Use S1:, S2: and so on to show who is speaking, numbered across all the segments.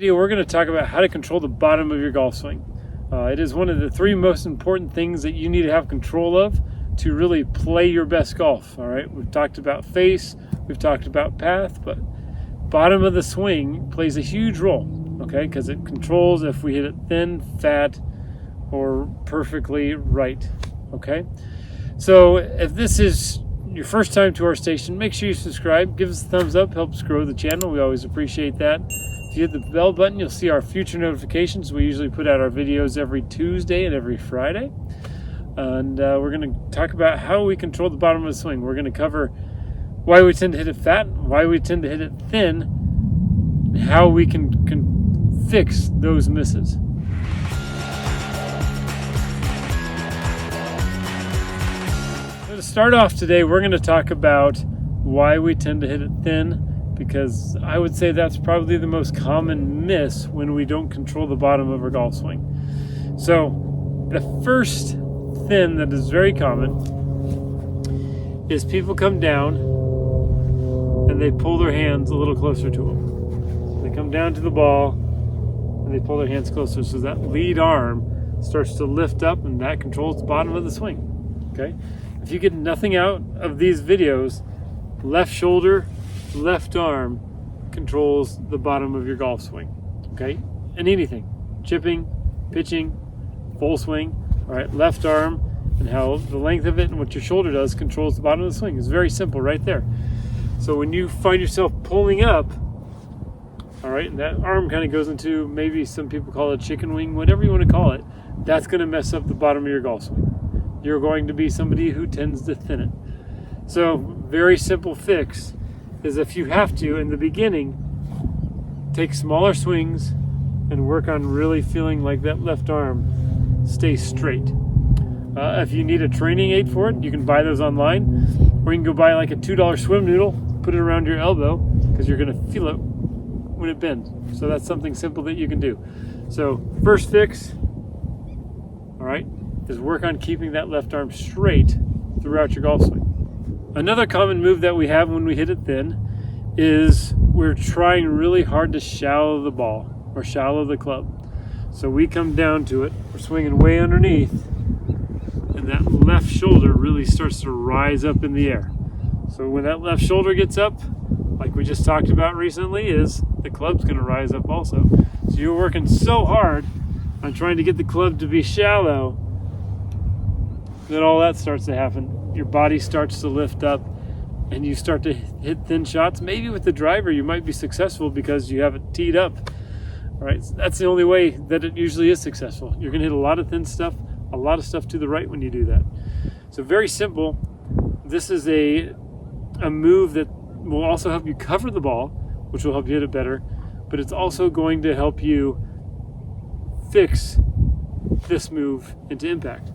S1: Video, we're going to talk about how to control the bottom of your golf swing. It is one of the three most important things that you need to have control of to really play your best golf. All right, we've talked about face, we've talked about path, but bottom of the swing plays a huge role, okay, because it controls if we hit it thin, fat, or perfectly right, okay? So if this is your first time to our station, make sure you subscribe, give us a thumbs up, helps grow the channel. We always appreciate that. If you hit the bell button, you'll see our future notifications. We usually put out our videos every Tuesday and every Friday. And we're going to talk about how we control the bottom of the swing. We're going to cover why we tend to hit it fat, why we tend to hit it thin, and how we can fix those misses. So to start off today, we're going to talk about why we tend to hit it thin, because I would say that's probably the most common miss when we don't control the bottom of our golf swing. So the first thin that is very common is people come down and they pull their hands a little closer to them. They come down to the ball and they pull their hands closer, so that lead arm starts to lift up, and that controls the bottom of the swing. Okay, if you get nothing out of these videos, left shoulder, left arm controls the bottom of your golf swing, okay? And anything, chipping, pitching, full swing, all right, left arm and how the length of it and what your shoulder does controls the bottom of the swing. It's very simple right there. So when you find yourself pulling up, all right, and that arm kind of goes into, maybe some people call it chicken wing, whatever you want to call it, that's going to mess up the bottom of your golf swing. You're going to be somebody who tends to thin it. So very simple fix is, if you have to in the beginning, take smaller swings and work on really feeling like that left arm stays straight. If you need a training aid for it, you can buy those online, or you can go buy like a $2 swim noodle, put it around your elbow, because you're going to feel it when it bends. So that's something simple that you can do. So first fix, all right, is work on keeping that left arm straight throughout your golf swing. Another common move that we have when we hit it thin is we're trying really hard to shallow the ball or shallow the club. So we come down to it, we're swinging way underneath, and that left shoulder really starts to rise up in the air. So when that left shoulder gets up, like we just talked about recently, is the club's going to rise up also. So you're working so hard on trying to get the club to be shallow that all that starts to happen. Your body starts to lift up and you start to hit thin shots. Maybe with the driver you might be successful because you have it teed up. All right, so that's the only way that it usually is successful. You're going to hit a lot of thin stuff, a lot of stuff to the right when you do that. So very simple. This is a move that will also help you cover the ball, which will help you hit it better, but it's also going to help you fix this move into impact.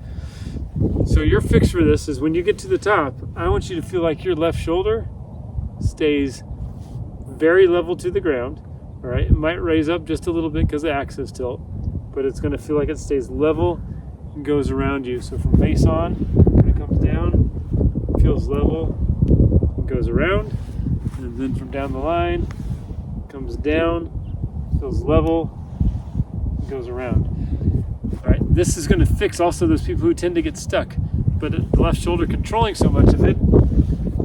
S1: So your fix for this is, when you get to the top, I want you to feel like your left shoulder stays very level to the ground. All right, it might raise up just a little bit because of axis tilt, but it's going to feel like it stays level and goes around you. So from face on, when it comes down, it feels level and goes around, and then from down the line, it comes down, feels level, and goes around. All right, this is going to fix also those people who tend to get stuck, but the left shoulder controlling so much of it.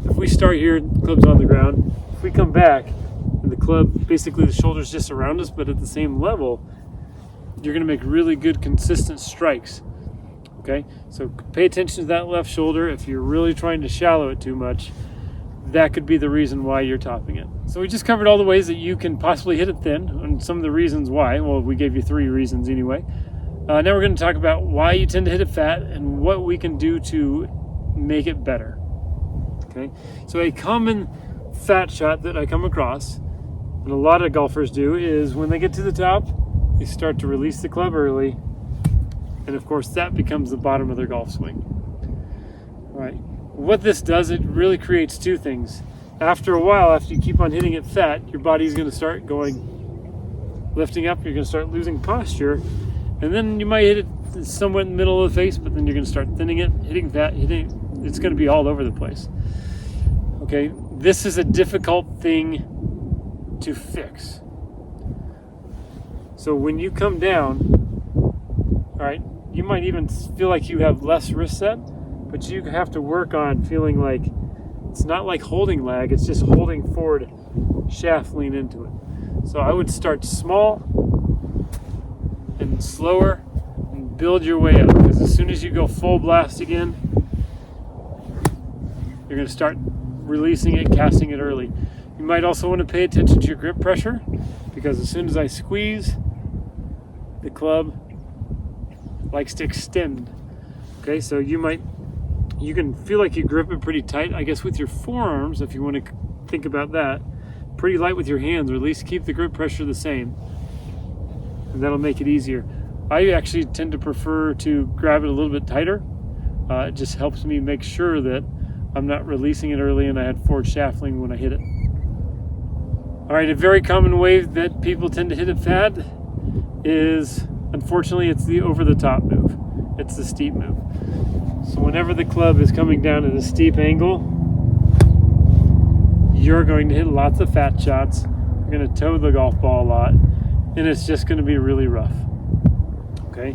S1: If we start here, the club's on the ground. If we come back and the club, basically the shoulder's just around us, but at the same level, you're going to make really good, consistent strikes. Okay, so pay attention to that left shoulder. If you're really trying to shallow it too much, that could be the reason why you're topping it. So we just covered all the ways that you can possibly hit it thin, and some of the reasons why. Well, we gave you 3 reasons anyway. Now we're going to talk about why you tend to hit it fat and what we can do to make it better. Okay, so a common fat shot that I come across, and a lot of golfers do, is when they get to the top, they start to release the club early, and of course that becomes the bottom of their golf swing. All right, what this does, it really creates 2 things. After a while, after you keep on hitting it fat, your body's going to start lifting up, you're going to start losing posture. And then you might hit it somewhat in the middle of the face, but then you're going to start thinning it, hitting fat, it's going to be all over the place. Okay, this is a difficult thing to fix. So when you come down, all right, you might even feel like you have less wrist set, but you have to work on feeling like it's not like holding lag, it's just holding forward, shaft lean into it. So I would start small and slower and build your way up, because as soon as you go full blast again, you're going to start releasing it, casting it early. You might also want to pay attention to your grip pressure, because as soon as I squeeze, the club likes to extend. Okay, so you can feel like you grip it pretty tight, I guess, with your forearms, if you want to think about that. Pretty light with your hands, or at least keep the grip pressure the same. And that'll make it easier. I actually tend to prefer to grab it a little bit tighter. It just helps me make sure that I'm not releasing it early and I had forward shaft lean when I hit it. All right, a very common way that people tend to hit it fat is, unfortunately, it's the over-the-top move. It's the steep move. So whenever the club is coming down at a steep angle, you're going to hit lots of fat shots. You're going to toe the golf ball a lot, and it's just going to be really rough. Okay,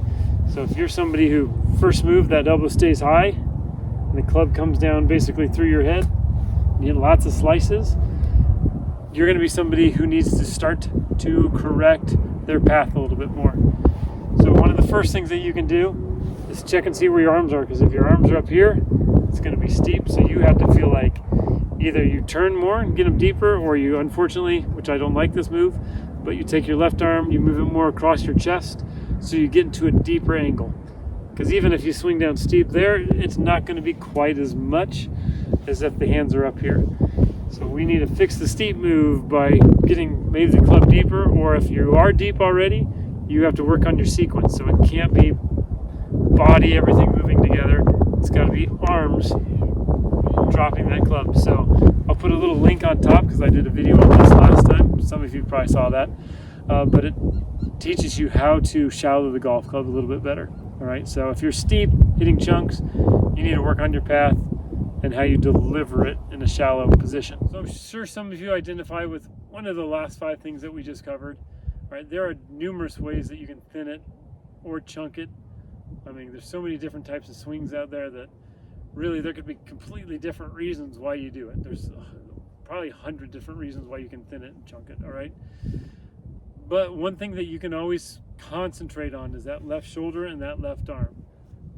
S1: so if you're somebody who first move, that elbow stays high, and the club comes down basically through your head, you hit lots of slices, you're going to be somebody who needs to start to correct their path a little bit more. So one of the first things that you can do is check and see where your arms are, because if your arms are up here, it's going to be steep, so you have to feel like either you turn more and get them deeper, or you, unfortunately, which I don't like this move, but you take your left arm, you move it more across your chest, so you get into a deeper angle. Because even if you swing down steep there, it's not going to be quite as much as if the hands are up here. So we need to fix the steep move by getting maybe the club deeper, or if you are deep already, you have to work on your sequence. So it can't be body, everything moving together. It's got to be arms dropping that club. So I'll put a little link on top, because I did a video on this last time. Some of you probably saw that. But it teaches you how to shallow the golf club a little bit better. All right, so if you're steep, hitting chunks, you need to work on your path and how you deliver it in a shallow position. So I'm sure some of you identify with one of the last 5 things that we just covered. All right, there are numerous ways that you can thin it or chunk it. I mean, there's so many different types of swings out there that really there could be completely different reasons why you do it. There's probably 100 different reasons why you can thin it and chunk it, all right? But one thing that you can always concentrate on is that left shoulder and that left arm.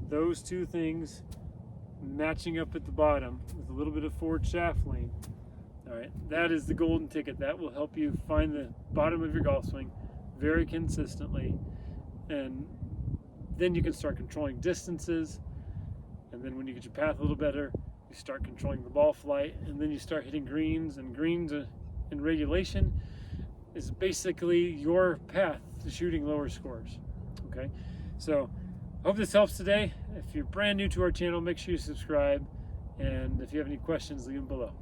S1: Those two things matching up at the bottom with a little bit of forward shaft lean. All right, that is the golden ticket. That will help you find the bottom of your golf swing very consistently, and then you can start controlling distances. And then when you get your path a little better, you start controlling the ball flight, and then you start hitting greens. And greens in regulation is basically your path to shooting lower scores. Okay, so I hope this helps today. If you're brand new to our channel, make sure you subscribe, and if you have any questions, leave them below.